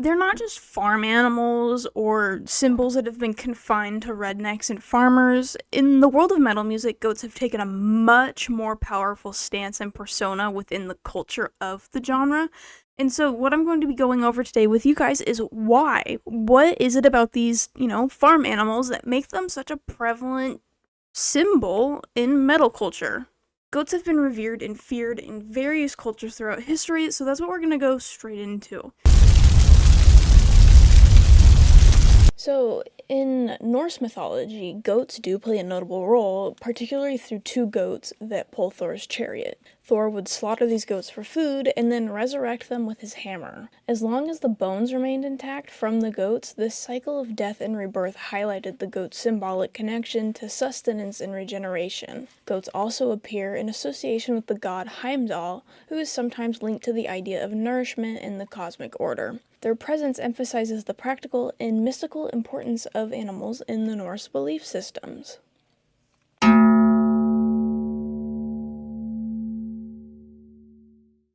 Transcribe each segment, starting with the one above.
they're not just farm animals or symbols that have been confined to rednecks and farmers. In the world of metal music, goats have taken a much more powerful stance and persona within the culture of the genre. And so what I'm going to be going over today with you guys is why. What is it about these, farm animals that make them such a prevalent symbol in metal culture? Goats have been revered and feared in various cultures throughout history, so that's what we're going to go straight into. So, in Norse mythology, goats do play a notable role, particularly through two goats that pull Thor's chariot. Thor would slaughter these goats for food and then resurrect them with his hammer. As long as the bones remained intact from the goats, this cycle of death and rebirth highlighted the goat's symbolic connection to sustenance and regeneration. Goats also appear in association with the god Heimdall, who is sometimes linked to the idea of nourishment in the cosmic order. Their presence emphasizes the practical and mystical importance of animals in the Norse belief systems.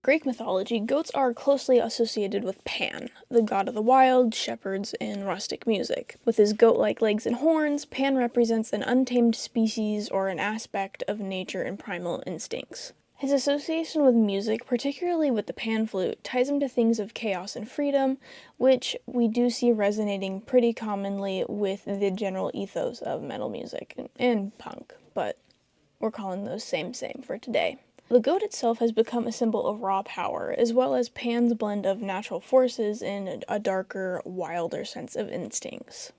Greek mythology, goats are closely associated with Pan, the god of the wild, shepherds, and rustic music. With his goat-like legs and horns, Pan represents an untamed species or an aspect of nature and primal instincts. His association with music, particularly with the pan flute, ties him to things of chaos and freedom, which we do see resonating pretty commonly with the general ethos of metal music and punk, but we're calling those same for today. The goat itself has become a symbol of raw power, as well as Pan's blend of natural forces and a darker, wilder sense of instincts.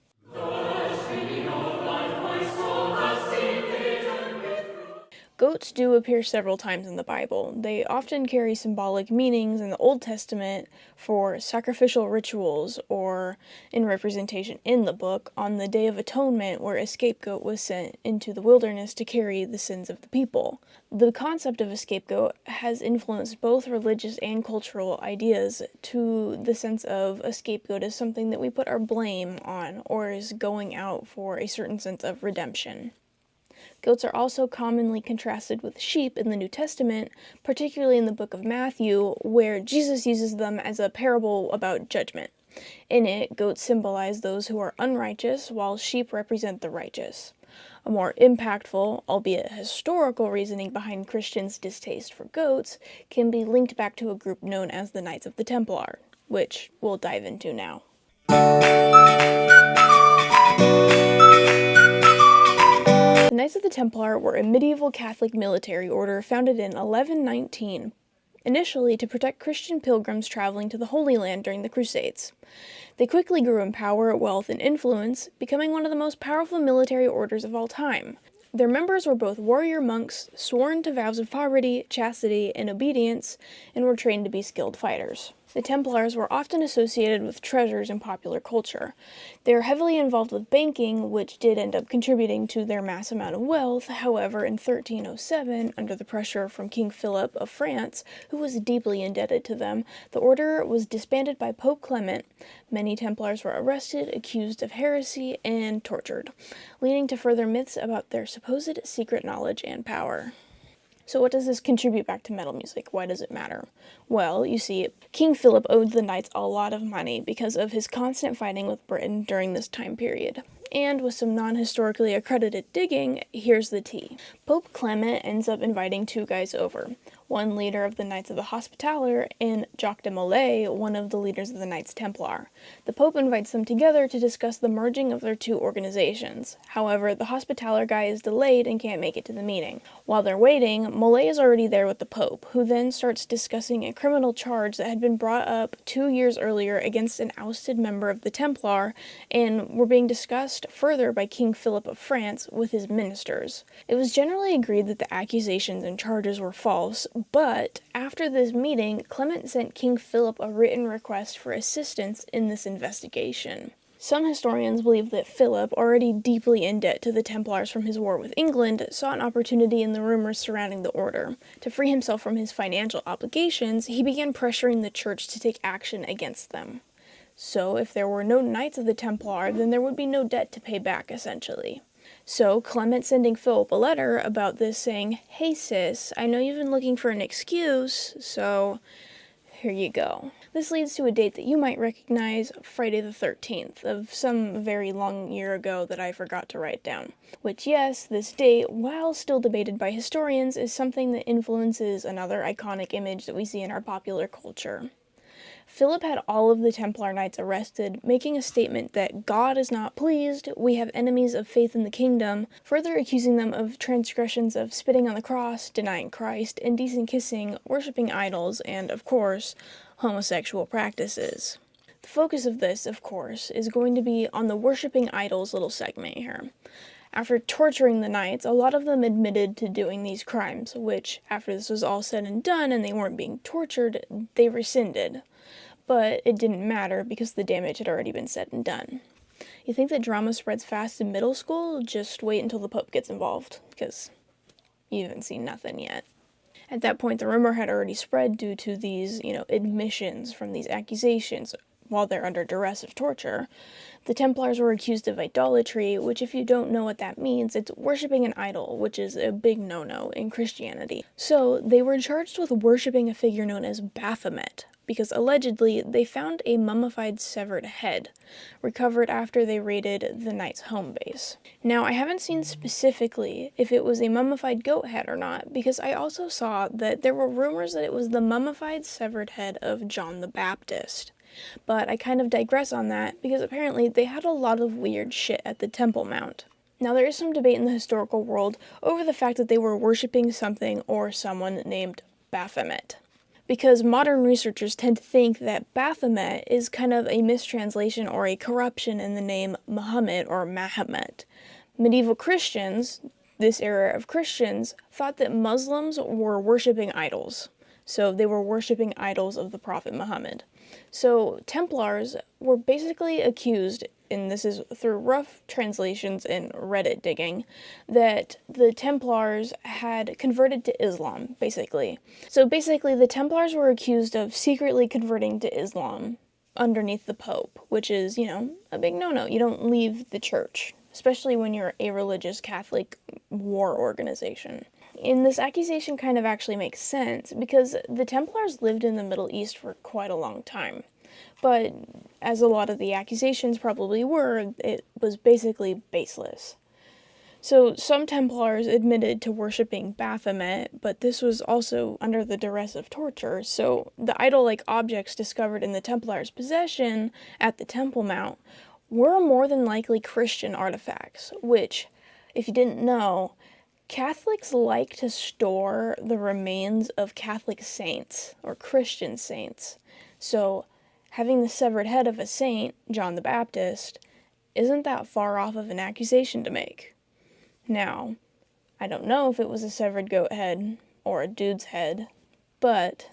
Goats do appear several times in the Bible. They often carry symbolic meanings in the Old Testament for sacrificial rituals or in representation in the book on the Day of Atonement, where a scapegoat was sent into the wilderness to carry the sins of the people. The concept of a scapegoat has influenced both religious and cultural ideas to the sense of a scapegoat as something that we put our blame on or is going out for a certain sense of redemption. Goats are also commonly contrasted with sheep in the New Testament, particularly in the book of Matthew, where Jesus uses them as a parable about judgment. In it, goats symbolize those who are unrighteous, while sheep represent the righteous. A more impactful, albeit historical reasoning behind Christians' distaste for goats can be linked back to a group known as the Knights of the Templar, which we'll dive into now. The Knights of the Templar were a medieval Catholic military order founded in 1119, initially to protect Christian pilgrims traveling to the Holy Land during the Crusades. They quickly grew in power, wealth, and influence, becoming one of the most powerful military orders of all time. Their members were both warrior monks, sworn to vows of poverty, chastity, and obedience, and were trained to be skilled fighters. The Templars were often associated with treasures in popular culture. They were heavily involved with banking, which did end up contributing to their mass amount of wealth. However, in 1307, under the pressure from King Philip of France, who was deeply indebted to them, the order was disbanded by Pope Clement. Many Templars were arrested, accused of heresy, and tortured, leading to further myths about their supposed secret knowledge and power. So what does this contribute back to metal music? Why does it matter? Well, you see, King Philip owed the Knights a lot of money because of his constant fighting with Britain during this time period. And with some non-historically accredited digging, here's the tea. Pope Clement ends up inviting two guys over. One leader of the Knights of the Hospitaller, and Jacques de Molay, one of the leaders of the Knights Templar. The Pope invites them together to discuss the merging of their two organizations. However, the Hospitaller guy is delayed and can't make it to the meeting. While they're waiting, Molay is already there with the Pope, who then starts discussing a criminal charge that had been brought up 2 years earlier against an ousted member of the Templar, and were being discussed further by King Philip of France with his ministers. It was generally agreed that the accusations and charges were false, but after this meeting, Clement sent King Philip a written request for assistance in this investigation. Some historians believe that Philip, already deeply in debt to the Templars from his war with England, saw an opportunity in the rumors surrounding the order. To free himself from his financial obligations, he began pressuring the church to take action against them. So, if there were no Knights of the Templar, then there would be no debt to pay back, essentially. So, Clement sending Philip a letter about this saying, "Hey sis, I know you've been looking for an excuse, so here you go." This leads to a date that you might recognize, Friday the 13th, of some very long year ago that I forgot to write down. Which, yes, this date, while still debated by historians, is something that influences another iconic image that we see in our popular culture. Philip had all of the Templar Knights arrested, making a statement that God is not pleased, we have enemies of faith in the kingdom, further accusing them of transgressions of spitting on the cross, denying Christ, indecent kissing, worshipping idols, and, of course, homosexual practices. The focus of this, of course, is going to be on the worshipping idols little segment here. After torturing the knights, a lot of them admitted to doing these crimes, which, after this was all said and done and they weren't being tortured, they rescinded. But it didn't matter because the damage had already been said and done. You think that drama spreads fast in middle school? Just wait until the Pope gets involved, because you haven't seen nothing yet. At that point, the rumor had already spread due to these, admissions from these accusations while they're under duress of torture. The Templars were accused of idolatry, which, if you don't know what that means, it's worshipping an idol, which is a big no-no in Christianity. So they were charged with worshipping a figure known as Baphomet, because allegedly they found a mummified severed head, recovered after they raided the knight's home base. Now, I haven't seen specifically if it was a mummified goat head or not, because I also saw that there were rumors that it was the mummified severed head of John the Baptist. But I kind of digress on that, because apparently they had a lot of weird shit at the Temple Mount. Now, there is some debate in the historical world over the fact that they were worshipping something or someone named Baphomet, because modern researchers tend to think that Baphomet is kind of a mistranslation or a corruption in the name Muhammad or Mahomet. Medieval Christians, this era of Christians, thought that Muslims were worshipping idols. So they were worshipping idols of the Prophet Muhammad. So Templars were basically accused, and this is through rough translations and Reddit digging, that the Templars had converted to Islam, basically. So basically, the Templars were accused of secretly converting to Islam underneath the Pope, which is, a big no-no. You don't leave the church, especially when you're a religious Catholic war organization. And this accusation kind of actually makes sense, because the Templars lived in the Middle East for quite a long time. But, as a lot of the accusations probably were, it was basically baseless. So, some Templars admitted to worshipping Baphomet, but this was also under the duress of torture, so the idol-like objects discovered in the Templars' possession at the Temple Mount were more than likely Christian artifacts, which, if you didn't know, Catholics like to store the remains of Catholic saints, or Christian saints. So, having the severed head of a saint, John the Baptist, isn't that far off of an accusation to make. Now, I don't know if it was a severed goat head, or a dude's head, but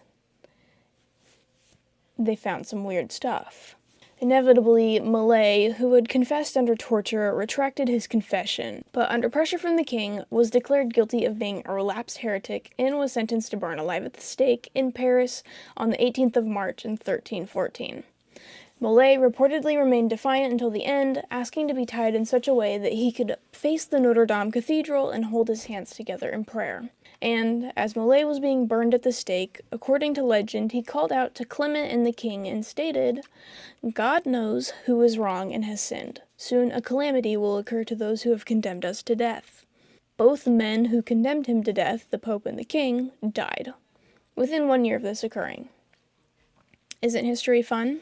they found some weird stuff. Inevitably, Malay, who had confessed under torture, retracted his confession, but under pressure from the king, was declared guilty of being a relapsed heretic and was sentenced to burn alive at the stake in Paris on the 18th of March in 1314. Malay reportedly remained defiant until the end, asking to be tied in such a way that he could face the Notre Dame Cathedral and hold his hands together in prayer. And, as Malay was being burned at the stake, according to legend, he called out to Clement and the king and stated, "God knows who is wrong and has sinned. Soon a calamity will occur to those who have condemned us to death." Both men who condemned him to death, the Pope and the king, died, within 1 year of this occurring. Isn't history fun?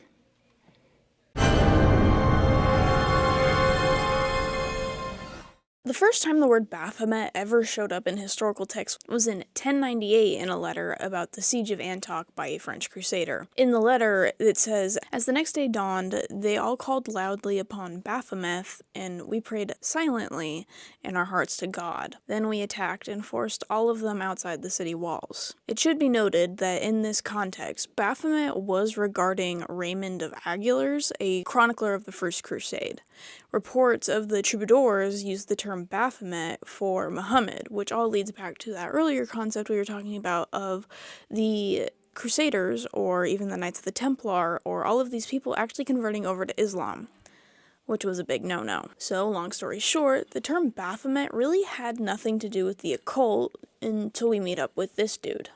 The first time the word Baphomet ever showed up in historical texts was in 1098 in a letter about the siege of Antioch by a French crusader. In the letter, it says, "As the next day dawned, they all called loudly upon Baphomet, and we prayed silently in our hearts to God. Then we attacked and forced all of them outside the city walls." It should be noted that in this context, Baphomet was regarding Raymond of Aguilers, a chronicler of the First Crusade. Reports of the troubadours used the term Baphomet for Muhammad, which all leads back to that earlier concept we were talking about of the Crusaders, or even the Knights of the Templar, or all of these people actually converting over to Islam, which was a big no-no. So, long story short, the term Baphomet really had nothing to do with the occult until we meet up with this dude.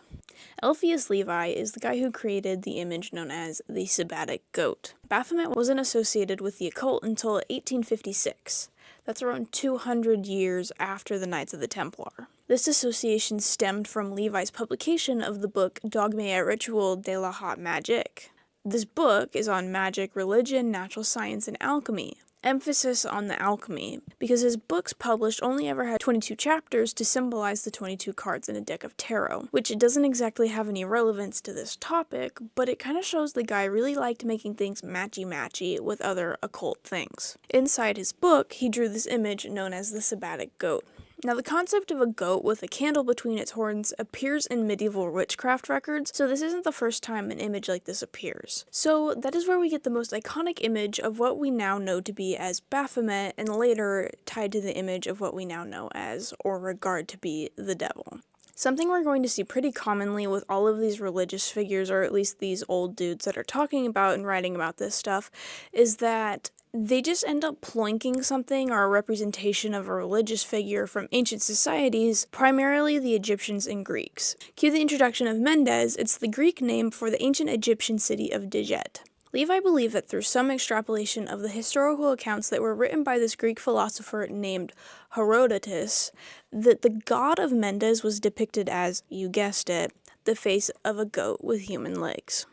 Alpheus Levi is the guy who created the image known as the Sabbatic Goat. Baphomet wasn't associated with the occult until 1856. That's around 200 years after the Knights of the Templar. This association stemmed from Levi's publication of the book Dogme et Ritual de la Haute Magique. This book is on magic, religion, natural science, and alchemy. Emphasis on the alchemy, because his books published only ever had 22 chapters to symbolize the 22 cards in a deck of tarot, which it doesn't exactly have any relevance to this topic, but it kind of shows the guy really liked making things matchy-matchy with other occult things. Inside his book, he drew this image known as the Sabbatic Goat. Now, the concept of a goat with a candle between its horns appears in medieval witchcraft records, so this isn't the first time an image like this appears. So that is where we get the most iconic image of what we now know to be as Baphomet, and later tied to the image of what we now know as, or regard to be, the devil. Something we're going to see pretty commonly with all of these religious figures, or at least these old dudes that are talking about and writing about this stuff, is that they just end up ploinking something or a representation of a religious figure from ancient societies, primarily the Egyptians and Greeks. Cue the introduction of Mendes, it's the Greek name for the ancient Egyptian city of Djet. Levi believed that through some extrapolation of the historical accounts that were written by this Greek philosopher named Herodotus, that the god of Mendes was depicted as, you guessed it, the face of a goat with human legs.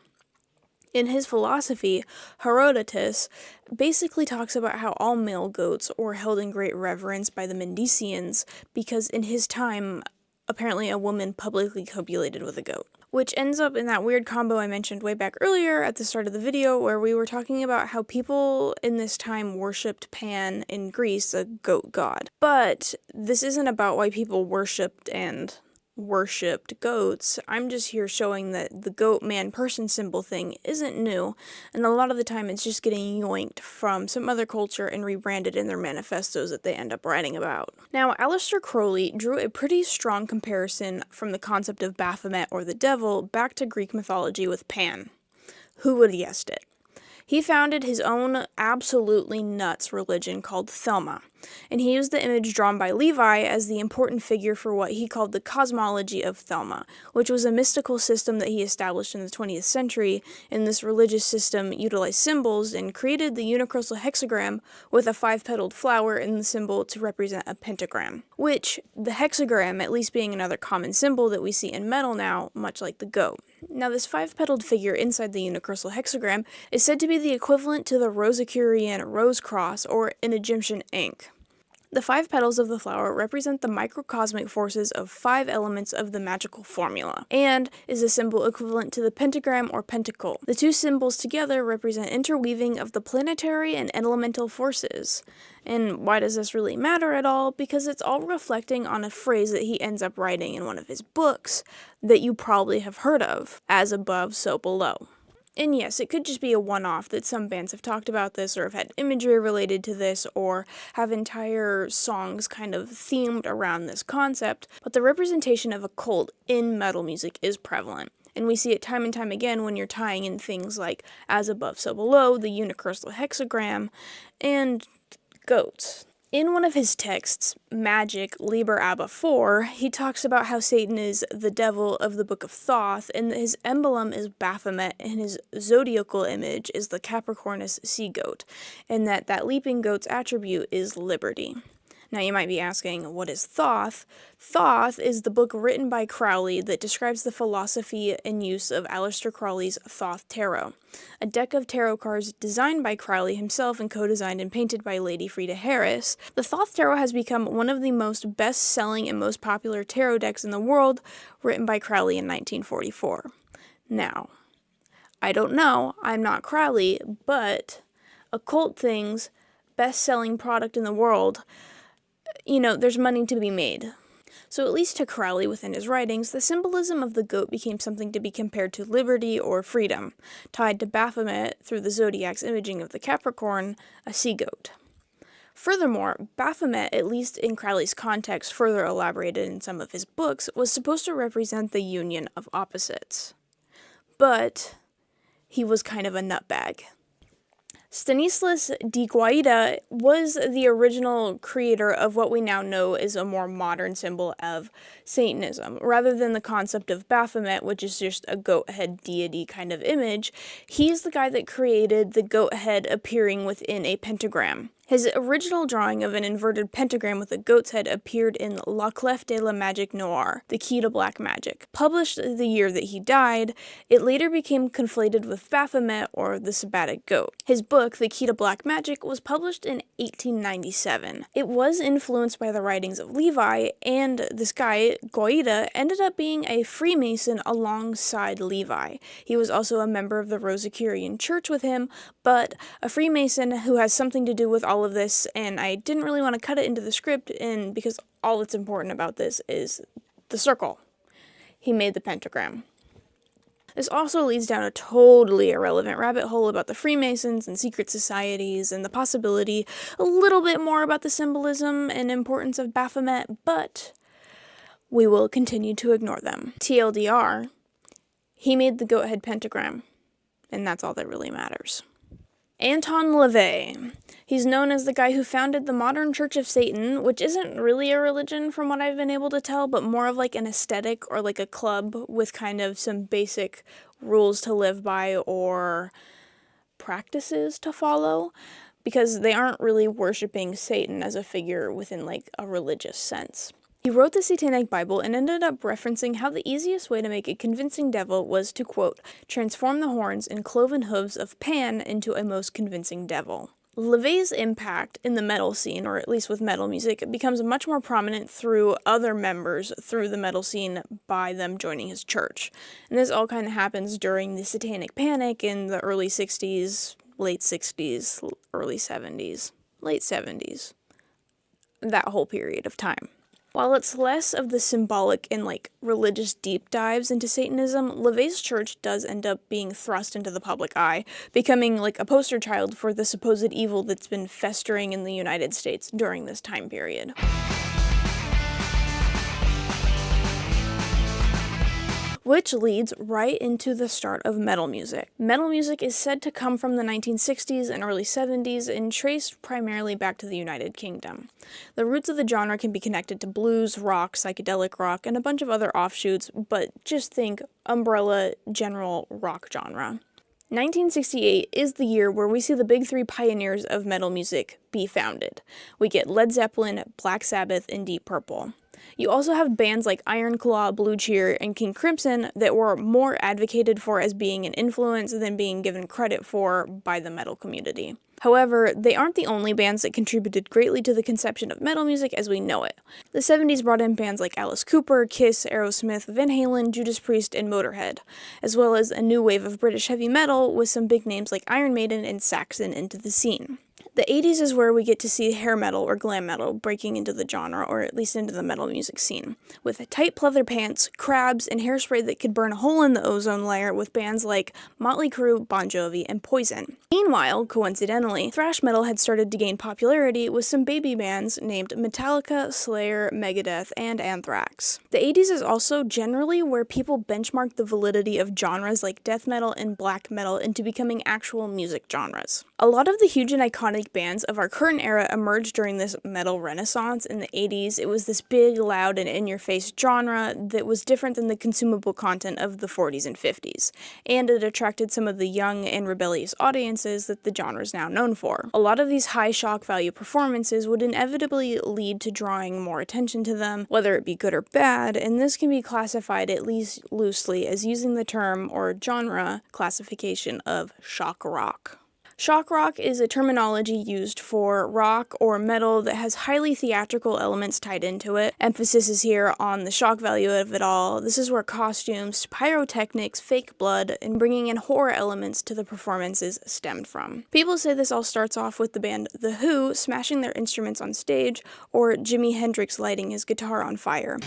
In his philosophy, Herodotus basically talks about how all male goats were held in great reverence by the Mendicians because in his time, apparently a woman publicly copulated with a goat. Which ends up in that weird combo I mentioned way back earlier at the start of the video where we were talking about how people in this time worshipped Pan in Greece, a goat god. But this isn't about why people worshipped goats. I'm just here showing that the goat man person symbol thing isn't new, and a lot of the time it's just getting yoinked from some other culture and rebranded in their manifestos that they end up writing about. Now, Aleister Crowley drew a pretty strong comparison from the concept of Baphomet or the devil back to Greek mythology with Pan. Who would have guessed it? He founded his own absolutely nuts religion called Thelma, and he used the image drawn by Levi as the important figure for what he called the cosmology of Thelma, which was a mystical system that he established in the 20th century, and this religious system utilized symbols and created the unicrystal hexagram with a 5-petaled flower in the symbol to represent a pentagram, which the hexagram at least being another common symbol that we see in metal now, much like the goat. Now, this 5-petaled figure inside the unicrystal hexagram is said to be the equivalent to the Rosicrucian rose cross or an Egyptian ankh. The 5 petals of the flower represent the microcosmic forces of 5 elements of the magical formula, and is a symbol equivalent to the pentagram or pentacle. The two symbols together represent interweaving of the planetary and elemental forces. And why does this really matter at all? Because it's all reflecting on a phrase that he ends up writing in one of his books that you probably have heard of, as above, so below. And yes, it could just be a one-off that some bands have talked about this or have had imagery related to this or have entire songs kind of themed around this concept, but the representation of occult in metal music is prevalent. And we see it time and time again when you're tying in things like as above, so below, the unicrystal hexagram, and goats. In one of his texts, Magic, Liber Abba 4, he talks about how Satan is the devil of the Book of Thoth, and that his emblem is Baphomet, and his zodiacal image is the Capricornus sea goat, and that leaping goat's attribute is liberty. Now you might be asking, what is Thoth? Thoth is the book written by Crowley that describes the philosophy and use of Aleister Crowley's Thoth Tarot, a deck of tarot cards designed by Crowley himself and co-designed and painted by Lady Frida Harris. The Thoth Tarot has become one of the most best-selling and most popular tarot decks in the world, written by Crowley in 1944. Now, I don't know, I'm not Crowley, but occult things, best-selling product in the world, there's money to be made. So at least to Crowley within his writings, the symbolism of the goat became something to be compared to liberty or freedom, tied to Baphomet through the zodiac's imaging of the Capricorn, a sea goat. Furthermore, Baphomet, at least in Crowley's context further elaborated in some of his books, was supposed to represent the union of opposites. But he was kind of a nutbag. Stanislas de Guaita was the original creator of what we now know is a more modern symbol of Satanism. Rather than the concept of Baphomet, which is just a goat head deity kind of image, he's the guy that created the goat head appearing within a pentagram. His original drawing of an inverted pentagram with a goat's head appeared in La Clef de la Magique Noire, The Key to Black Magic. Published the year that he died, it later became conflated with Baphomet or the Sabbatic Goat. His book, The Key to Black Magic, was published in 1897. It was influenced by the writings of Levi, and this guy, Goita, ended up being a Freemason alongside Levi. He was also a member of the Rosicrucian Church with him, but a Freemason who has something to do with all of this, and I didn't really want to cut it into the script, and because all that's important about this is the circle. He made the pentagram. This also leads down a totally irrelevant rabbit hole about the Freemasons and secret societies and the possibility a little bit more about the symbolism and importance of Baphomet, but we will continue to ignore them. TLDR, he made the goat head pentagram, and that's all that really matters. Anton LaVey. He's known as the guy who founded the modern Church of Satan, which isn't really a religion from what I've been able to tell, but more of like an aesthetic or like a club with kind of some basic rules to live by or practices to follow, because they aren't really worshiping Satan as a figure within like a religious sense. He wrote the Satanic Bible and ended up referencing how the easiest way to make a convincing devil was to, quote, transform the horns and cloven hooves of Pan into a most convincing devil. LaVey's impact in the metal scene, or at least with metal music, becomes much more prominent through other members through the metal scene by them joining his church. And this all kind of happens during the Satanic Panic in the early 60s, late 60s, early 70s, late 70s. That whole period of time. While it's less of the symbolic and like religious deep dives into Satanism, LaVey's church does end up being thrust into the public eye, becoming like a poster child for the supposed evil that's been festering in the United States during this time period. Which leads right into the start of metal music. Metal music is said to come from the 1960s and early 70s and traced primarily back to the United Kingdom. The roots of the genre can be connected to blues, rock, psychedelic rock, and a bunch of other offshoots, but just think umbrella general rock genre. 1968 is the year where we see the big three pioneers of metal music be founded. We get Led Zeppelin, Black Sabbath, and Deep Purple. You also have bands like Iron Claw, Blue Cheer, and King Crimson that were more advocated for as being an influence than being given credit for by the metal community. However, they aren't the only bands that contributed greatly to the conception of metal music as we know it. The 70s brought in bands like Alice Cooper, Kiss, Aerosmith, Van Halen, Judas Priest, and Motorhead, as well as a new wave of British heavy metal with some big names like Iron Maiden and Saxon into the scene. The 80s is where we get to see hair metal or glam metal breaking into the genre, or at least into the metal music scene, with tight pleather pants, crabs, and hairspray that could burn a hole in the ozone layer with bands like Motley Crue, Bon Jovi, and Poison. Meanwhile, coincidentally, thrash metal had started to gain popularity with some baby bands named Metallica, Slayer, Megadeth, and Anthrax. The 80s is also generally where people benchmark the validity of genres like death metal and black metal into becoming actual music genres. A lot of the huge and iconic bands of our current era emerged during this metal renaissance in the 80s. It was this big, loud, and in-your-face genre that was different than the consumable content of the 40s and 50s, and it attracted some of the young and rebellious audiences that the genre is now known for. A lot of these high shock value performances would inevitably lead to drawing more attention to them, whether it be good or bad, and this can be classified at least loosely as using the term or genre classification of shock rock. Shock rock is a terminology used for rock or metal that has highly theatrical elements tied into it. Emphasis is here on the shock value of it all. This is where costumes, pyrotechnics, fake blood, and bringing in horror elements to the performances stemmed from. People say this all starts off with the band The Who smashing their instruments on stage, or Jimi Hendrix lighting his guitar on fire.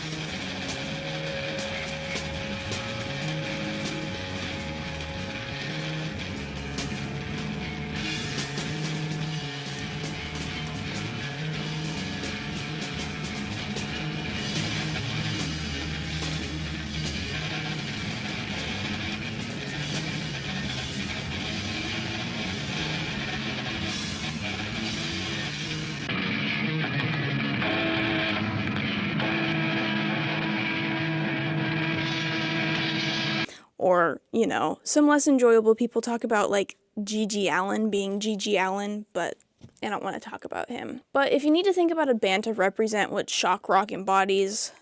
are, some less enjoyable people talk about, like, G.G. Allen being G.G. Allen, but I don't want to talk about him. But if you need to think about a band to represent what shock rock embodies,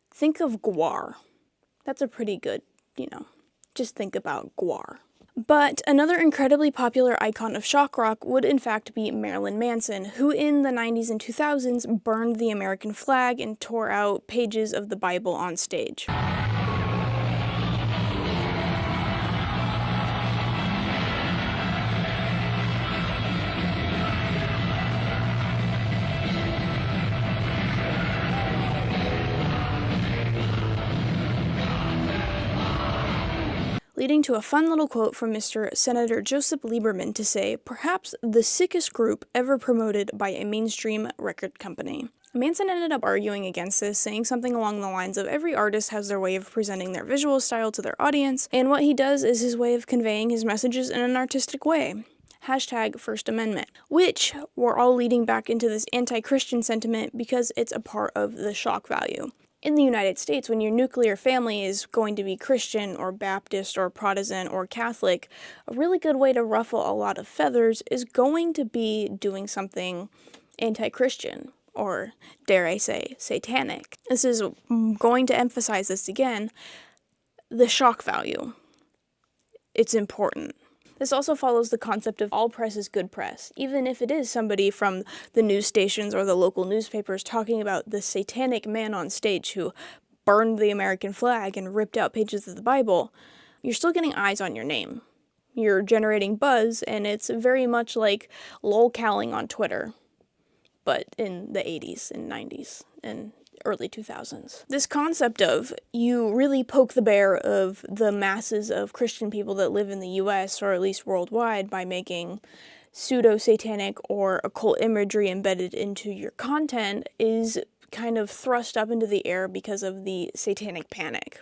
think of Gwar. That's a pretty good, just think about Gwar. But another incredibly popular icon of shock rock would in fact be Marilyn Manson, who in the 90s and 2000s burned the American flag and tore out pages of the Bible on stage. Leading to a fun little quote from Mr. Senator Joseph Lieberman to say, perhaps the sickest group ever promoted by a mainstream record company. Manson ended up arguing against this, saying something along the lines of every artist has their way of presenting their visual style to their audience, and what he does is his way of conveying his messages in an artistic way. Hashtag First Amendment, which we're all leading back into this anti-Christian sentiment because it's a part of the shock value. In the United States, when your nuclear family is going to be Christian or Baptist or Protestant or Catholic, a really good way to ruffle a lot of feathers is going to be doing something anti-Christian, or dare I say, satanic. This is going to emphasize this again, the shock value. It's important. This also follows the concept of all press is good press, even if it is somebody from the news stations or the local newspapers talking about the satanic man on stage who burned the American flag and ripped out pages of the Bible. You're still getting eyes on your name. You're generating buzz, and it's very much like lolcowing on Twitter, but in the 80s and 90s and early 2000s. This concept of you really poke the bear of the masses of Christian people that live in the US, or at least worldwide, by making pseudo-satanic or occult imagery embedded into your content is kind of thrust up into the air because of the Satanic Panic.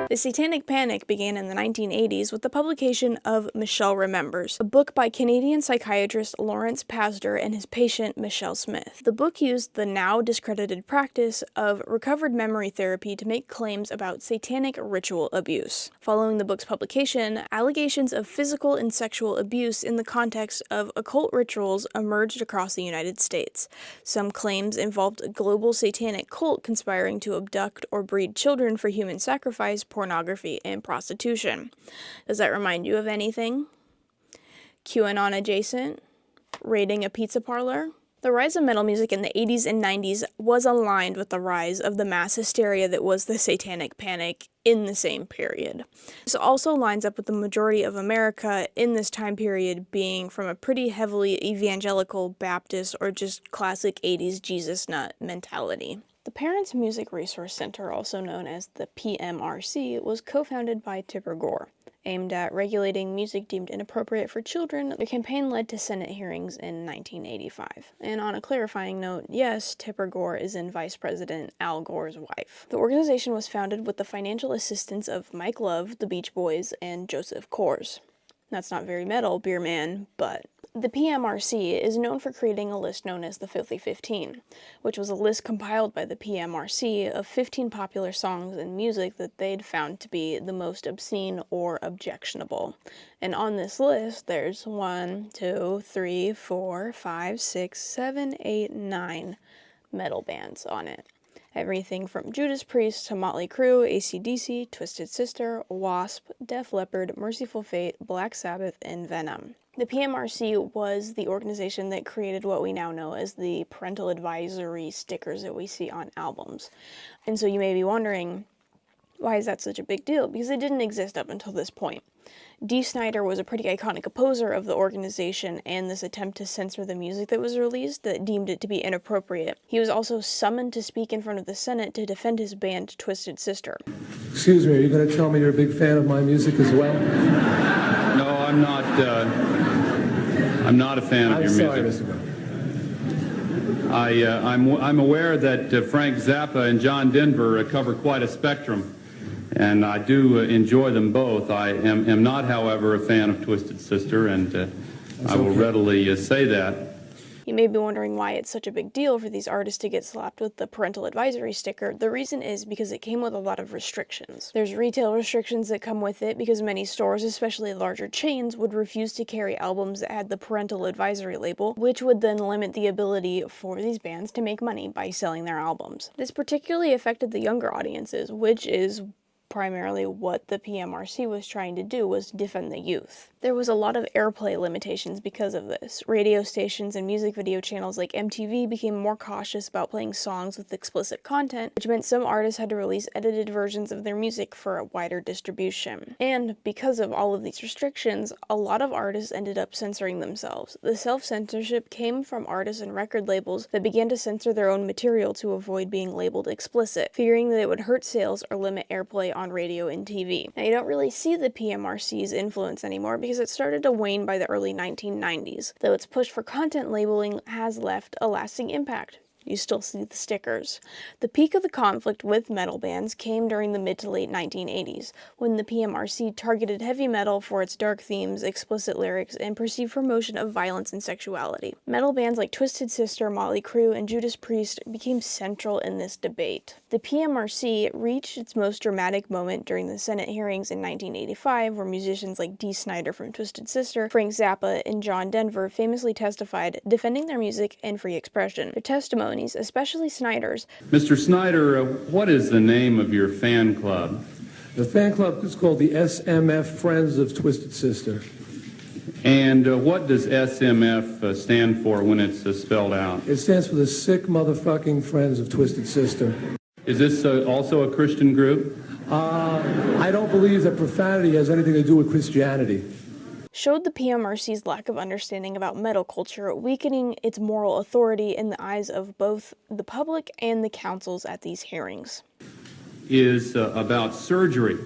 The Satanic Panic began in the 1980s with the publication of Michelle Remembers, a book by Canadian psychiatrist Lawrence Pastor and his patient Michelle Smith. The book used the now discredited practice of recovered memory therapy to make claims about satanic ritual abuse. Following the book's publication, allegations of physical and sexual abuse in the context of occult rituals emerged across the United States. Some claims involved a global satanic cult conspiring to abduct or breed children for human sacrifice, pornography, and prostitution. Does that remind you of anything? QAnon adjacent? Raiding a pizza parlor? The rise of metal music in the 80s and 90s was aligned with the rise of the mass hysteria that was the Satanic Panic in the same period. This also lines up with the majority of America in this time period being from a pretty heavily evangelical Baptist or just classic 80s Jesus nut mentality. The Parents Music Resource Center, also known as the PMRC, was co-founded by Tipper Gore. Aimed at regulating music deemed inappropriate for children, the campaign led to Senate hearings in 1985. And on a clarifying note, yes, Tipper Gore is in Vice President Al Gore's wife. The organization was founded with the financial assistance of Mike Love, the Beach Boys, and Joseph Coors. That's not very metal, beer man, but the PMRC is known for creating a list known as the Filthy 15, which was a list compiled by the PMRC of 15 popular songs and music that they'd found to be the most obscene or objectionable. And on this list, there's 1, 2, 3, 4, 5, 6, 7, 8, 9 metal bands on it. Everything from Judas Priest to Motley Crue, AC/DC, Twisted Sister, Wasp, Def Leppard, Merciful Fate, Black Sabbath, and Venom. The PMRC was the organization that created what we now know as the parental advisory stickers that we see on albums. And so you may be wondering, why is that such a big deal? Because it didn't exist up until this point. Dee Snider was a pretty iconic opposer of the organization and this attempt to censor the music that was released that deemed it to be inappropriate. He was also summoned to speak in front of the Senate to defend his band Twisted Sister. Excuse me, are you going to tell me you're a big fan of my music as well? No, I'm not. I'm not a fan of your music. I'm sorry, Mr. Goat. I'm aware that Frank Zappa and John Denver cover quite a spectrum, and I do enjoy them both. I am not, however, a fan of Twisted Sister, and I will readily say that. You may be wondering why it's such a big deal for these artists to get slapped with the parental advisory sticker. The reason is because it came with a lot of restrictions. There's retail restrictions that come with it because many stores, especially larger chains, would refuse to carry albums that had the parental advisory label, which would then limit the ability for these bands to make money by selling their albums. This particularly affected the younger audiences, which is primarily what the PMRC was trying to do, was defend the youth. There was a lot of airplay limitations because of this. Radio stations and music video channels like MTV became more cautious about playing songs with explicit content, which meant some artists had to release edited versions of their music for a wider distribution. And because of all of these restrictions, a lot of artists ended up censoring themselves. The self-censorship came from artists and record labels that began to censor their own material to avoid being labeled explicit, fearing that it would hurt sales or limit airplay on radio and TV. Now, you don't really see the PMRC's influence anymore because it started to wane by the early 1990s, though its push for content labeling has left a lasting impact. You still see the stickers. The peak of the conflict with metal bands came during the mid to late 1980s, when the PMRC targeted heavy metal for its dark themes, explicit lyrics, and perceived promotion of violence and sexuality. Metal bands like Twisted Sister, Motley Crue, and Judas Priest became central in this debate. The PMRC reached its most dramatic moment during the Senate hearings in 1985, where musicians like Dee Snider from Twisted Sister, Frank Zappa, and John Denver famously testified, defending their music and free expression. Their testimony, especially Snyder's. Mr. Snyder, what is the name of your fan club? The fan club is called the SMF Friends of Twisted Sister. And what does SMF stand for when it's spelled out? It stands for the Sick Motherfucking Friends of Twisted Sister. Is this also a Christian group? I don't believe that profanity has anything to do with Christianity. Showed the PMRC's lack of understanding about metal culture, weakening its moral authority in the eyes of both the public and the councils at these hearings. Is about surgery.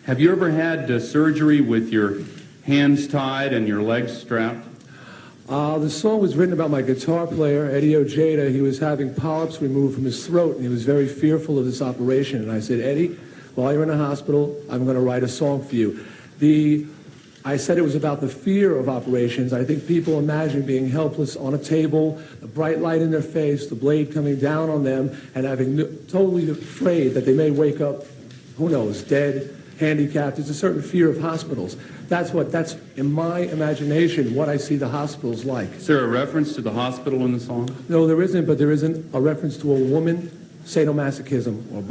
Have you ever had surgery with your hands tied and your legs strapped? The song was written about my guitar player, Eddie Ojeda. He was having polyps removed from his throat, and he was very fearful of this operation. And I said, Eddie, while you're in the hospital, I'm going to write a song for you. I said it was about the fear of operations. I think people imagine being helpless on a table, a bright light in their face, the blade coming down on them, and having totally afraid that they may wake up, who knows, dead, handicapped. There's a certain fear of hospitals. That's in my imagination, what I see the hospitals like. Is there a reference to the hospital in the song? No, there isn't, but there isn't a reference to a woman, sadomasochism, or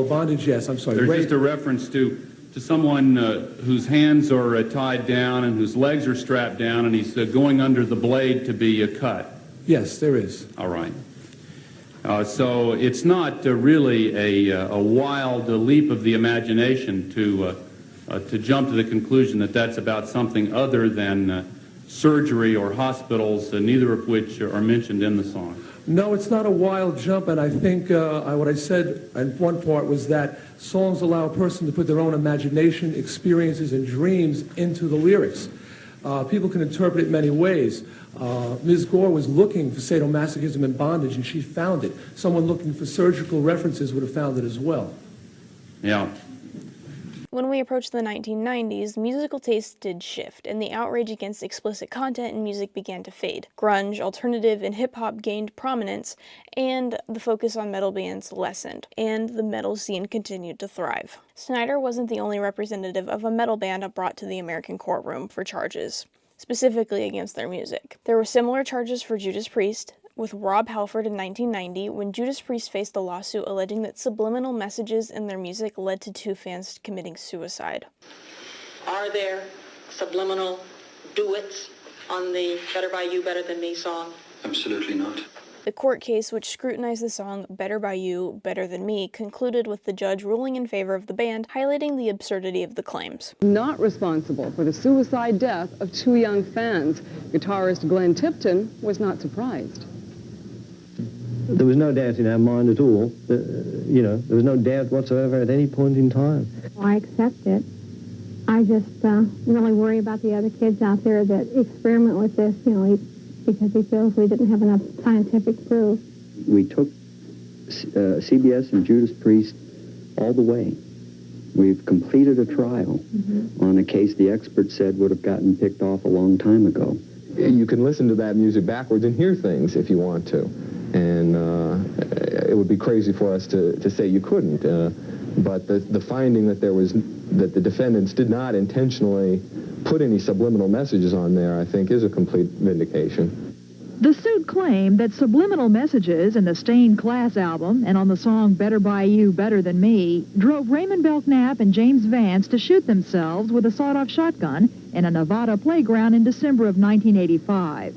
bondage, yes, I'm sorry. There's just a reference to someone whose hands are tied down and whose legs are strapped down, and he's going under the blade to be cut. Yes, there is. All right. So it's not really a wild leap of the imagination to jump to the conclusion that that's about something other than surgery or hospitals, neither of which are mentioned in the song. No, it's not a wild jump, and I think what I said in one part was that songs allow a person to put their own imagination, experiences, and dreams into the lyrics. People can interpret it many ways. Ms. Gore was looking for sadomasochism and bondage, and she found it. Someone looking for surgical references would have found it as well. Yeah. When we approached the 1990s, musical tastes did shift, and the outrage against explicit content in music began to fade. Grunge, alternative, and hip-hop gained prominence, and the focus on metal bands lessened, and the metal scene continued to thrive. Snyder wasn't the only representative of a metal band brought to the American courtroom for charges, specifically against their music. There were similar charges for Judas Priest, with Rob Halford in 1990, when Judas Priest faced a lawsuit alleging that subliminal messages in their music led to two fans committing suicide. Are there subliminal duets on the Better By You, Better Than Me song? Absolutely not. The court case, which scrutinized the song Better By You, Better Than Me, concluded with the judge ruling in favor of the band, highlighting the absurdity of the claims. Not responsible for the suicide death of two young fans. Guitarist Glenn Tipton was not surprised. There was no doubt in our mind at all. There was no doubt whatsoever at any point in time. I accept it. I just really worry about the other kids out there that experiment with this, because he feels we didn't have enough scientific proof. We took CBS and Judas Priest all the way. We've completed a trial on a case the experts said would have gotten picked off a long time ago. you can listen to that music backwards and hear things if you want to. And it would be crazy for us to say you couldn't. But the finding that that the defendants did not intentionally put any subliminal messages on there, I think, is a complete vindication. The suit claimed that subliminal messages in the Stained Class album and on the song Better By You, Better Than Me drove Raymond Belknap and James Vance to shoot themselves with a sawed-off shotgun in a Nevada playground in December of 1985.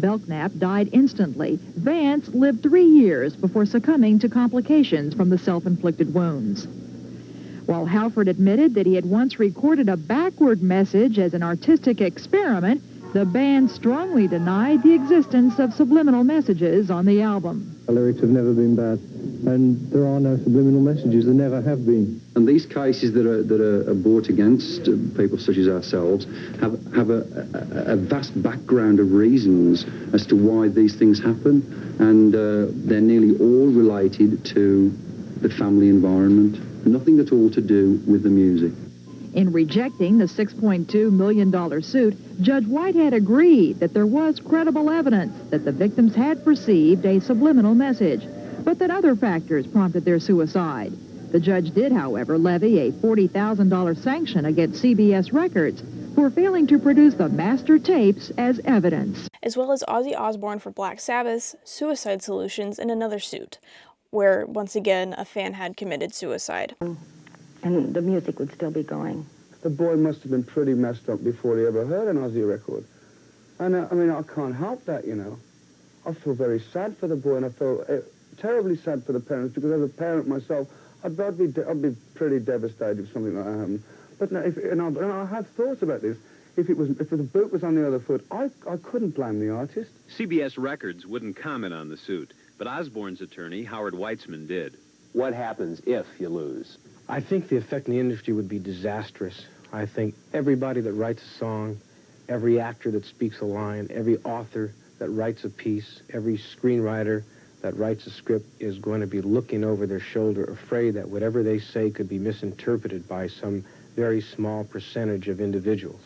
Belknap died instantly. Vance lived 3 years before succumbing to complications from the self-inflicted wounds. While Halford admitted that he had once recorded a backward message as an artistic experiment, the band strongly denied the existence of subliminal messages on the album. The lyrics have never been bad, and there are no subliminal messages. There never have been. And these cases that are brought against people such as ourselves have a vast background of reasons as to why these things happen, and they're nearly all related to the family environment. Nothing at all to do with the music. In rejecting the $6.2 million suit, Judge Whitehead agreed that there was credible evidence that the victims had perceived a subliminal message, but that other factors prompted their suicide. The judge did, however, levy a $40,000 sanction against CBS Records for failing to produce the master tapes as evidence. As well as Ozzy Osbourne for Black Sabbath's Suicide Solutions in another suit, where, once again, a fan had committed suicide. And the music would still be going. The boy must have been pretty messed up before he ever heard an Ozzy record. And I mean, I can't help that, you know. I feel very sad for the boy, and I feel terribly sad for the parents, because as a parent myself, I'd be pretty devastated if something like that happened. But no, and I have thoughts about this. If the boot was on the other foot, I couldn't blame the artist. CBS Records wouldn't comment on the suit, but Osbourne's attorney, Howard Weitzman, did. What happens if you lose? I think the effect on the industry would be disastrous. I think everybody that writes a song, every actor that speaks a line, every author that writes a piece, every screenwriter that writes a script is going to be looking over their shoulder, afraid that whatever they say could be misinterpreted by some very small percentage of individuals.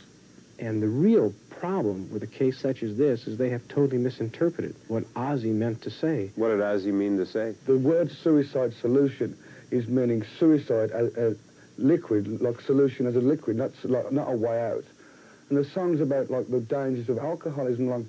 And the real problem with a case such as this is they have totally misinterpreted what Ozzy meant to say. What did Ozzy mean to say? The word suicide solution is meaning suicide as a liquid, like solution as a liquid, not a way out. And the song's about like the dangers of alcoholism, like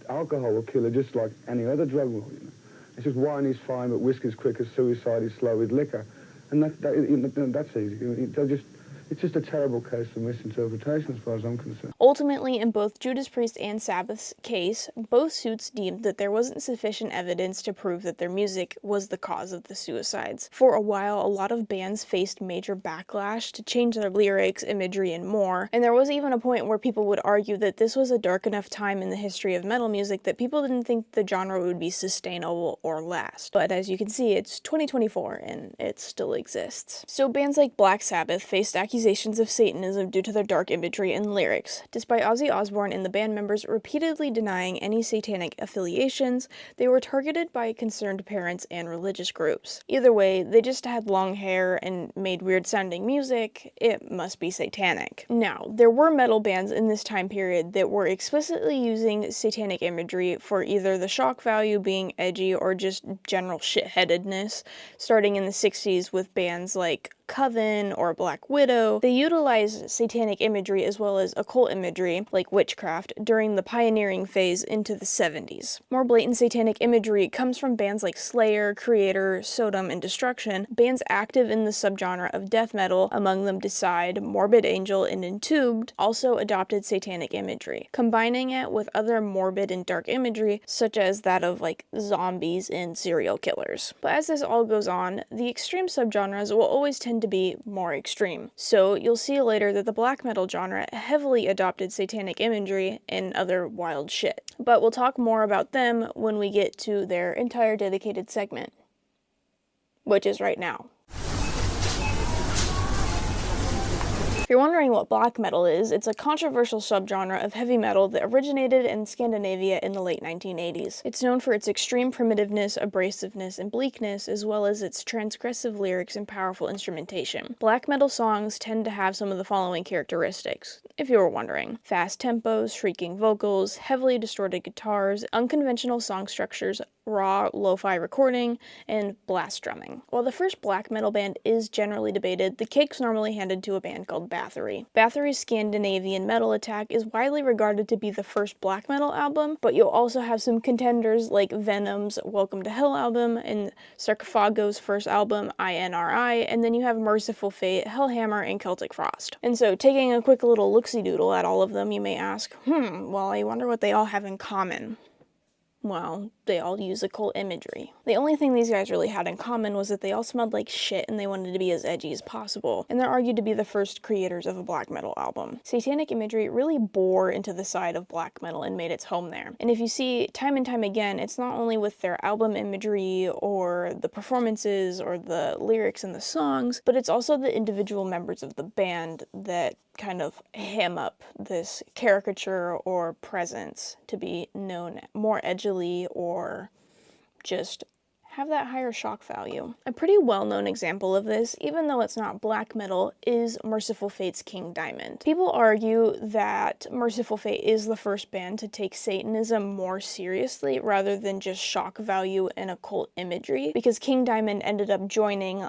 alcohol will kill her just like any other drug will, you know. It's just wine is fine, but whiskey's quicker, suicide is slow with liquor. And that's easy. It's just a terrible case of misinterpretation as far as I'm concerned. Ultimately, in both Judas Priest and Sabbath's case, both suits deemed that there wasn't sufficient evidence to prove that their music was the cause of the suicides. For a while, a lot of bands faced major backlash to change their lyrics, imagery, and more, and there was even a point where people would argue that this was a dark enough time in the history of metal music that people didn't think the genre would be sustainable or last. But as you can see, it's 2024 and it still exists. So bands like Black Sabbath faced accusations of Satanism due to their dark imagery and lyrics. Despite Ozzy Osbourne and the band members repeatedly denying any satanic affiliations, they were targeted by concerned parents and religious groups. Either way, they just had long hair and made weird-sounding music. It must be satanic. Now, there were metal bands in this time period that were explicitly using satanic imagery for either the shock value being edgy or just general shitheadedness, starting in the 60s with bands like Coven or Black Widow. They utilized satanic imagery as well as occult imagery, like witchcraft, during the pioneering phase into the 70s. More blatant satanic imagery comes from bands like Slayer, Creator, Sodom, and Destruction, bands active in the subgenre of death metal, among them Decide, Morbid Angel, and Entombed, also adopted satanic imagery, combining it with other morbid and dark imagery, such as that of like zombies and serial killers. But as this all goes on, the extreme subgenres will always tend to be more extreme. So you'll see later that the black metal genre heavily adopted satanic imagery and other wild shit. But we'll talk more about them when we get to their entire dedicated segment, which is right now. If you're wondering what black metal is, it's a controversial subgenre of heavy metal that originated in Scandinavia in the late 1980s. It's known for its extreme primitiveness, abrasiveness, and bleakness, as well as its transgressive lyrics and powerful instrumentation. Black metal songs tend to have some of the following characteristics. if you were wondering. Fast tempos, shrieking vocals, heavily distorted guitars, unconventional song structures, raw, lo-fi recording, and blast drumming. While the first black metal band is generally debated, the cake's normally handed to a band called Bathory. Bathory's Scandinavian Metal Attack is widely regarded to be the first black metal album, but you'll also have some contenders like Venom's Welcome to Hell album and Sarcophago's first album, INRI, and then you have Merciful Fate, Hellhammer, and Celtic Frost. And so, taking a quick little look-see-doodle at all of them, you may ask, well, I wonder what they all have in common. Well, they all use occult imagery. The only thing these guys really had in common was that they all smelled like shit and they wanted to be as edgy as possible, and they're argued to be the first creators of a black metal album. Satanic imagery really bore into the side of black metal and made its home there. And if you see, time and time again, it's not only with their album imagery or the performances or the lyrics in the songs, but it's also the individual members of the band that kind of ham up this caricature or presence to be known more edgily or just have that higher shock value. A pretty well-known example of this, even though it's not black metal, is Merciful Fate's King Diamond. People argue that Merciful Fate is the first band to take Satanism more seriously rather than just shock value and occult imagery, because King Diamond ended up joining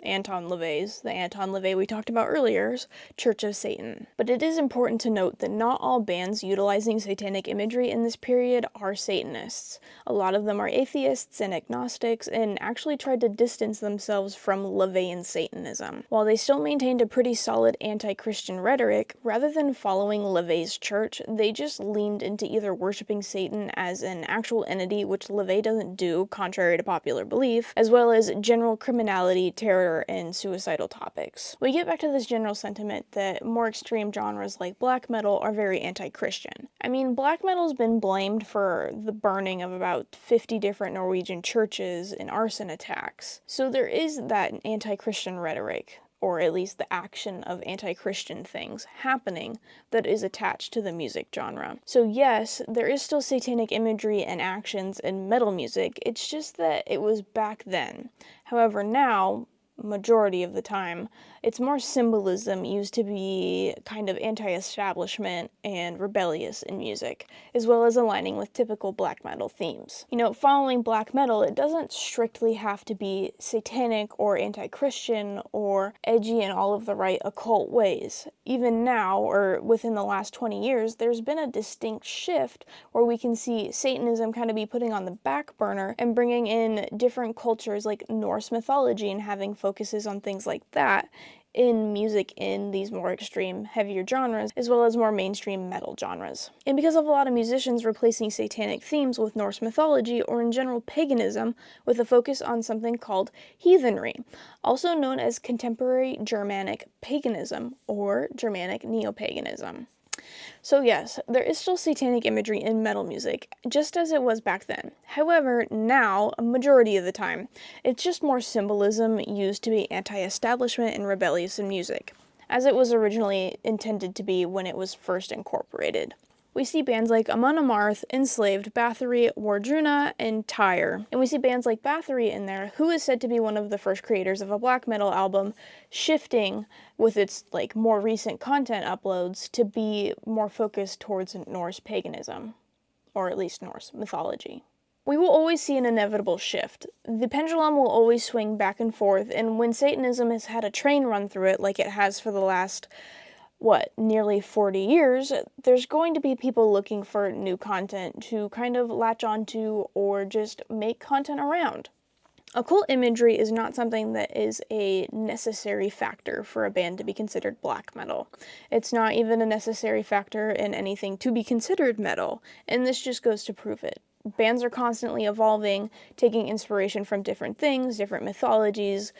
Anton LaVey's, the Anton LaVey we talked about earlier's Church of Satan. But it is important to note that not all bands utilizing satanic imagery in this period are Satanists. A lot of them are atheists and agnostics and actually tried to distance themselves from LaVeyan Satanism. While they still maintained a pretty solid anti-Christian rhetoric, rather than following LaVey's church, they just leaned into either worshiping Satan as an actual entity, which LaVey doesn't do, contrary to popular belief, as well as general criminality, terror, and suicidal topics. We get back to this general sentiment that more extreme genres like black metal are very anti-Christian. I mean, black metal's been blamed for the burning of about 50 different Norwegian churches in arson attacks, so there is that anti-Christian rhetoric, or at least the action of anti-Christian things happening that is attached to the music genre. So yes, there is still satanic imagery and actions in metal music, it's just that it was back then. However, now, majority of the time, it's more symbolism used to be kind of anti-establishment and rebellious in music, as well as aligning with typical black metal themes. You know, following black metal, it doesn't strictly have to be satanic or anti-Christian or edgy in all of the right occult ways. Even now, or within the last 20 years, there's been a distinct shift where we can see Satanism kind of be putting on the back burner and bringing in different cultures like Norse mythology and having focuses on things like that in music in these more extreme, heavier genres, as well as more mainstream metal genres. And because of a lot of musicians replacing satanic themes with Norse mythology, or in general paganism, with a focus on something called heathenry, also known as contemporary Germanic paganism, or Germanic neo-paganism. So yes, there is still satanic imagery in metal music, just as it was back then. However, now, a majority of the time, it's just more symbolism used to be anti-establishment and rebellious in music, as it was originally intended to be when it was first incorporated. We see bands like Amon Amarth, Enslaved, Bathory, Wardruna, and Tyre. And we see bands like Bathory in there, who is said to be one of the first creators of a black metal album, shifting with its more recent content uploads to be more focused towards Norse paganism, or at least Norse mythology. We will always see an inevitable shift. The pendulum will always swing back and forth, and when Satanism has had a train run through it like it has for the last nearly 40 years, there's going to be people looking for new content to kind of latch onto or just make content around. Occult imagery is not something that is a necessary factor for a band to be considered black metal. It's not even a necessary factor in anything to be considered metal, and this just goes to prove it. Bands are constantly evolving, taking inspiration from different things, different mythologies.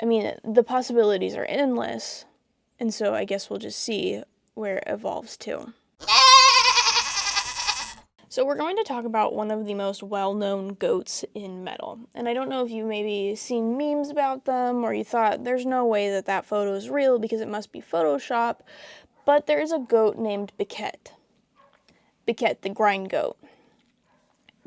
I mean, the possibilities are endless. And so I guess we'll just see where it evolves to. So we're going to talk about one of the most well-known goats in metal. And I don't know if you've maybe seen memes about them, or you thought there's no way that that photo is real because it must be Photoshop, but there is a goat named Biket. Biket, the grind goat.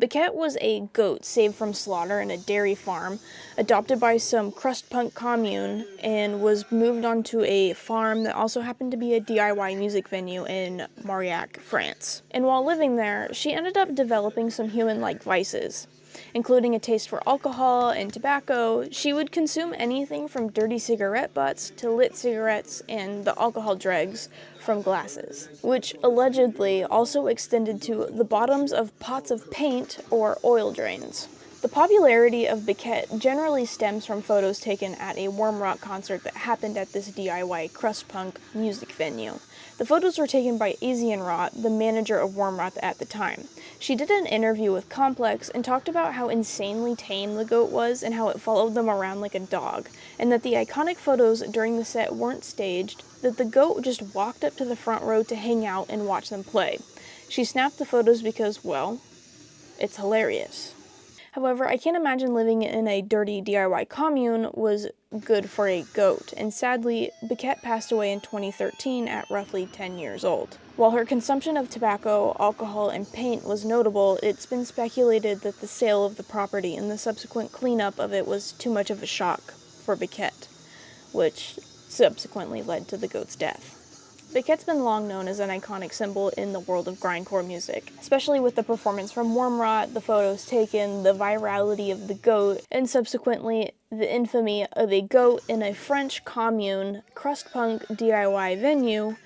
Biquette was a goat saved from slaughter in a dairy farm, adopted by some crust punk commune, and was moved onto a farm that also happened to be a DIY music venue in Mauriac, France. And while living there, she ended up developing some human-like vices, including a taste for alcohol and tobacco. She would consume anything from dirty cigarette butts to lit cigarettes and the alcohol dregs from glasses, which allegedly also extended to the bottoms of pots of paint or oil drains. The popularity of Biquette generally stems from photos taken at a Worm Rot concert that happened at this DIY crust punk music venue. The photos were taken by Asian Rot, the manager of Worm Rot at the time. She did an interview with Complex and talked about how insanely tame the goat was and how it followed them around like a dog, and that the iconic photos during the set weren't staged, that the goat just walked up to the front row to hang out and watch them play. She snapped the photos because, well, it's hilarious. However, I can't imagine living in a dirty DIY commune was good for a goat, and sadly, Biquette passed away in 2013 at roughly 10 years old. While her consumption of tobacco, alcohol, and paint was notable, it's been speculated that the sale of the property and the subsequent cleanup of it was too much of a shock for Biquette, which subsequently led to the goat's death. Biquette's been long known as an iconic symbol in the world of grindcore music, especially with the performance from Worm Rot, the photos taken, the virality of the goat, and subsequently the infamy of a goat in a French commune, crust punk DIY venue,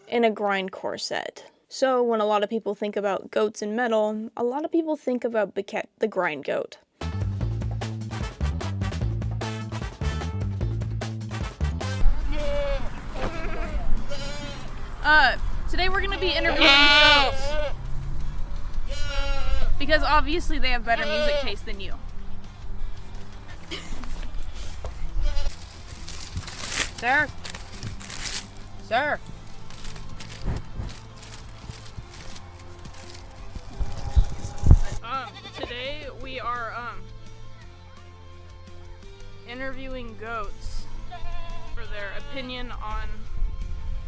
in a grindcore set. So when a lot of people think about goats in metal, a lot of people think about Biquette the grind goat. Today we're gonna be interviewing goats. Because obviously they have better music taste than you. Sir? Sir? Today we are, interviewing goats for their opinion on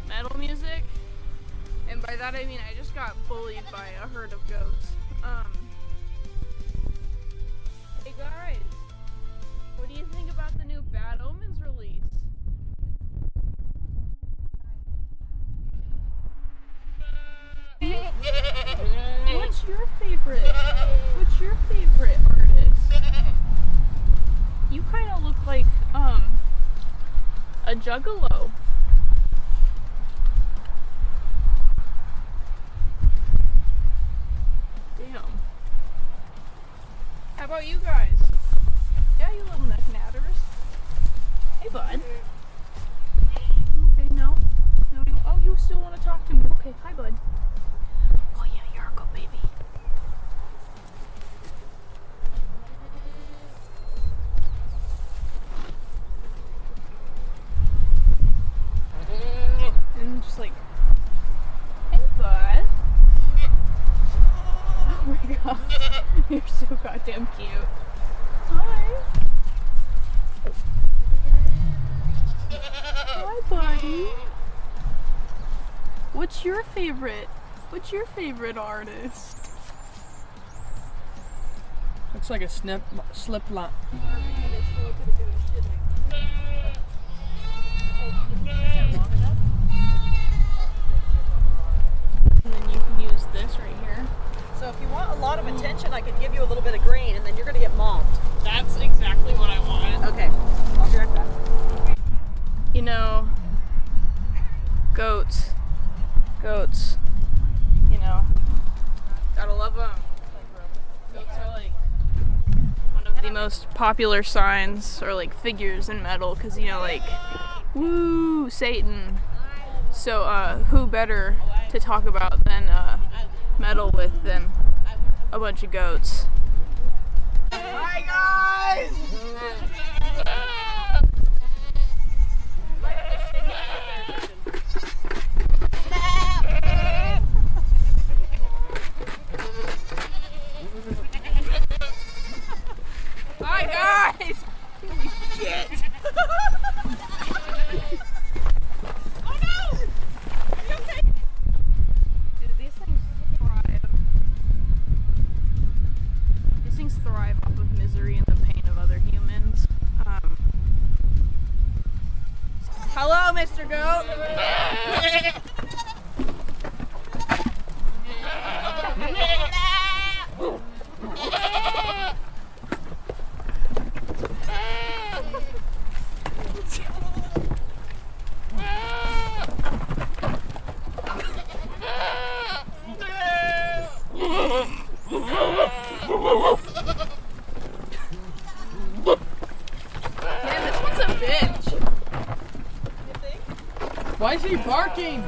metal music. And by that I mean I just got bullied by a herd of goats. Hey guys, what do you think about the new Bad Omens release? What's your favorite? What's your favorite artist? You kind of look like, a juggalo. Damn. How about you guys? Yeah, you little neck natters. Hey, bud. Okay, no. No, you, oh, you still want to talk to me? Okay, hi, bud. Oh, yeah, you're a good baby. And just like, hey, bud. Oh my gosh, you're so goddamn cute. Hi. Hi, buddy. What's your favorite artist? Looks like a slip line. And then you can use this right here. So if you want a lot of attention, I could give you a little bit of green, and then you're going to get mobbed. That's exactly what I want. Okay, I'll be right back. You know, goats, you know, gotta love them. Goats are like one of the most popular signs or like figures in metal, because you know, like, woo, Satan. So who better to talk about than metal with than a bunch of goats. Hi guys! Hi guys! Holy shit! Oh no! Are you okay? Dude, these things thrive. barking!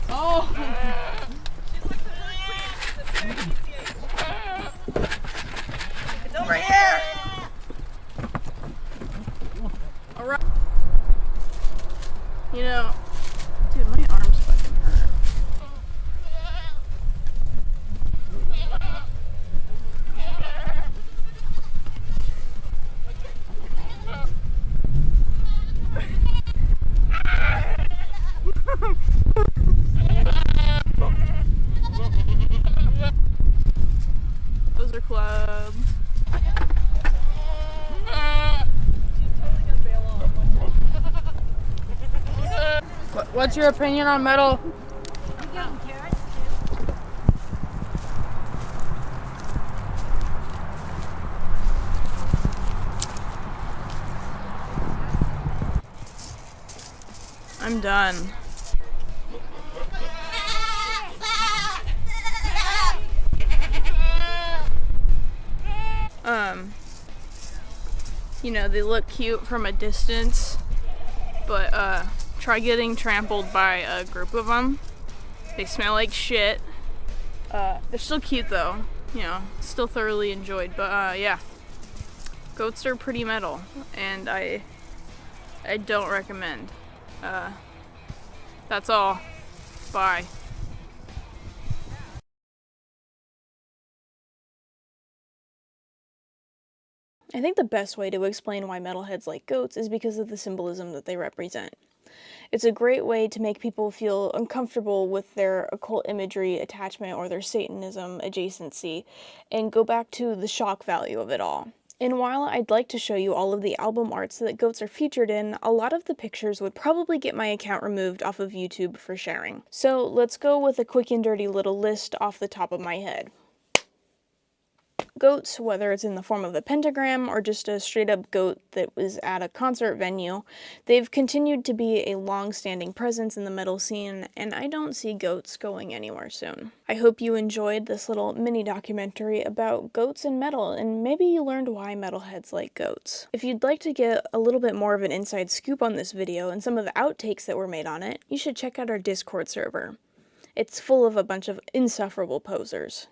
Oh! It's over here! Alright. You know, dude, my arms fucking hurt. Those are clubs. What's your opinion on metal? I'm done. You know, they look cute from a distance, but try getting trampled by a group of them. They smell like shit. They're still cute though, you know, still thoroughly enjoyed, but yeah. Goats are pretty metal, and I don't recommend. That's all. Bye. I think the best way to explain why metalheads like goats is because of the symbolism that they represent. It's a great way to make people feel uncomfortable with their occult imagery attachment or their Satanism adjacency, and go back to the shock value of it all. And while I'd like to show you all of the album arts that goats are featured in, a lot of the pictures would probably get my account removed off of YouTube for sharing. So let's go with a quick and dirty little list off the top of my head. Goats, whether it's in the form of a pentagram or just a straight-up goat that was at a concert venue, they've continued to be a long-standing presence in the metal scene, and I don't see goats going anywhere soon. I hope you enjoyed this little mini-documentary about goats and metal, and maybe you learned why metalheads like goats. If you'd like to get a little bit more of an inside scoop on this video and some of the outtakes that were made on it, you should check out our Discord server. It's full of a bunch of insufferable posers.